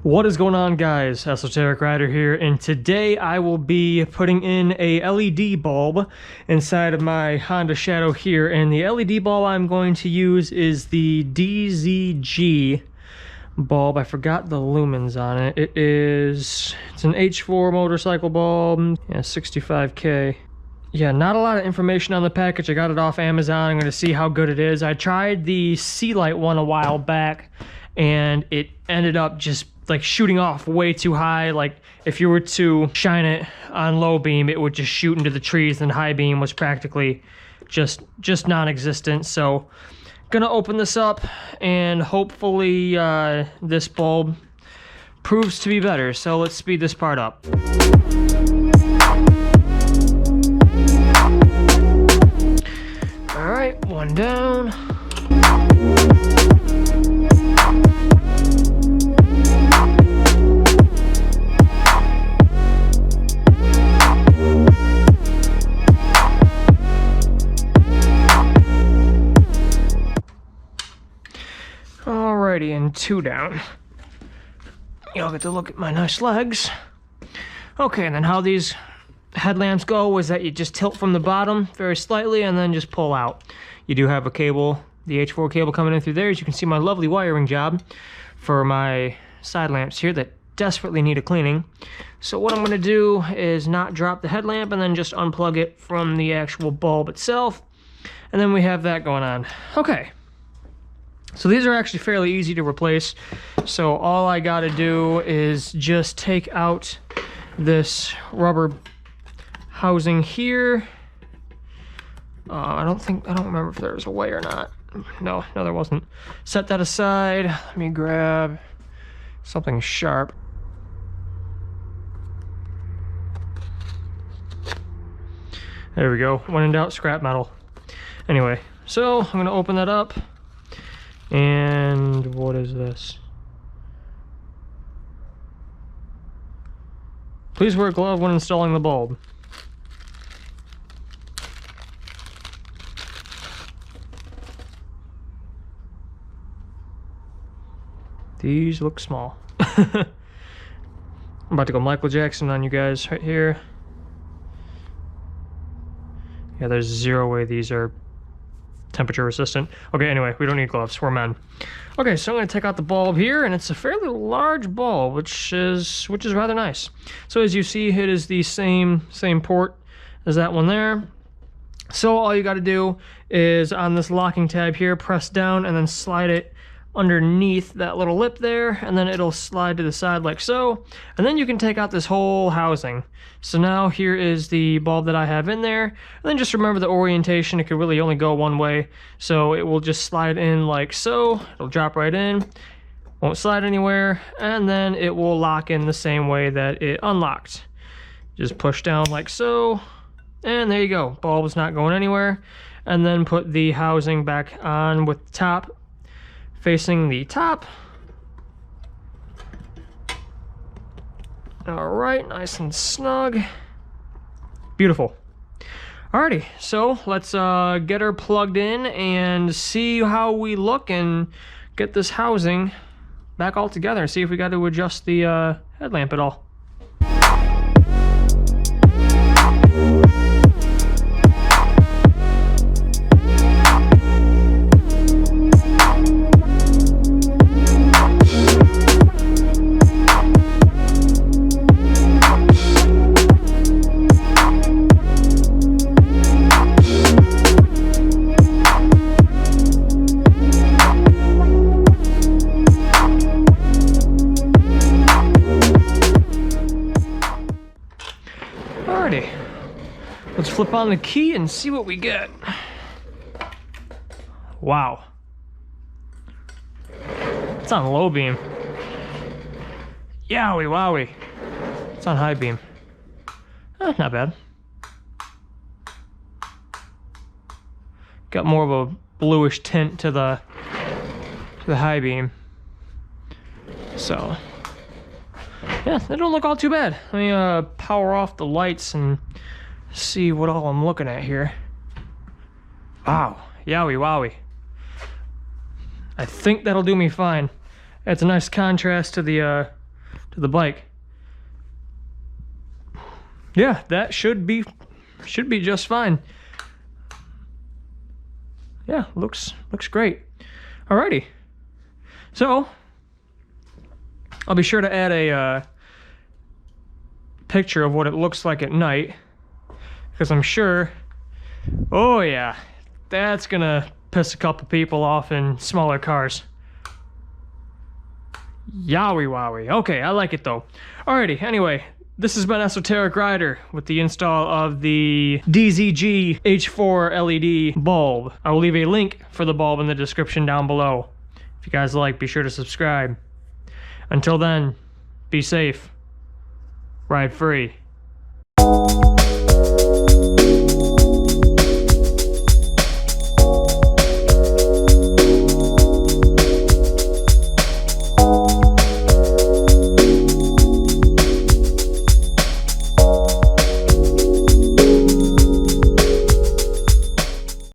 What is going on, guys? Esoteric Rider here, and today I will be putting in a LED bulb inside of my Honda Shadow here, and the LED bulb I'm going to use is the DZG bulb. I forgot the lumens on it. It's an H4 motorcycle bulb, yeah, 65K. Yeah, not a lot of information on the package. I got it off Amazon. I'm going to see how good it is. I tried the Headlight one a while back, and it ended up just like shooting off way too high. Like if you were to shine it on low beam, it would just shoot into the trees, and high beam was practically just non-existent. So gonna open this up, and hopefully this bulb proves to be better. So let's speed this part up. All right, one down. Alrighty, and two down. You'll get to look at my nice legs. Okay, and then how these headlamps go is that you just tilt from the bottom very slightly and then just pull out. You do have a cable, the H4 cable coming in through there. As you can see, my lovely wiring job for my side lamps here that desperately need a cleaning. So what I'm going to do is not drop the headlamp and then just unplug it from the actual bulb itself. And then we have that going on. Okay. So these are actually fairly easy to replace. So all I got to do is just take out this rubber housing here. I don't remember if there was a way or not. No, there wasn't. Set that aside. Let me grab something sharp. There we go. When in doubt, scrap metal. Anyway, so I'm going to open that up. And what is this? Please wear a glove when installing the bulb. These look small. I'm about to go Michael Jackson on you guys right here. Yeah, there's zero way these are temperature resistant. Okay, anyway, we don't need gloves, we're men. Okay, so I'm going to take out the bulb here, and it's a fairly large bulb, which is rather nice. So as you see, it is the same port as that one there. So all you got to do is on this locking tab here, press down and then slide it underneath that little lip there, and then it'll slide to the side like so, and then you can take out this whole housing. So now here is the bulb that I have in there, and then just remember the orientation. It could really only go one way, so it will just slide in like so. It'll drop right in, won't slide anywhere, and then it will lock in the same way that it unlocked. Just push down like so, and there you go. Bulb is not going anywhere. And then put the housing back on with the top facing the top. All right, nice and snug. Beautiful. Alrighty, so let's get her plugged in and see how we look and get this housing back all together and see if we got to adjust the headlamp at all. Let's flip on the key and see what we get. Wow. It's on low beam. Yowie wowie. It's on high beam. Not bad. Got more of a bluish tint to the high beam. So, yeah, they don't look all too bad. Let me power off the lights and see what all I'm looking at here. Wow, Yowie wowie. I think that'll do me fine. It's a nice contrast to the bike. Yeah, that should be just fine. Yeah, looks great. Alrighty. So I'll be sure to add a picture of what it looks like at night, because I'm sure, oh yeah, that's gonna piss a couple people off in smaller cars. Yowie wowie. Okay, I like it though. Alrighty, anyway, this has been Esoteric Rider with the install of the DZG H4 LED bulb. I will leave a link for the bulb in the description down below. If you guys like, be sure to subscribe. Until then, be safe, ride free.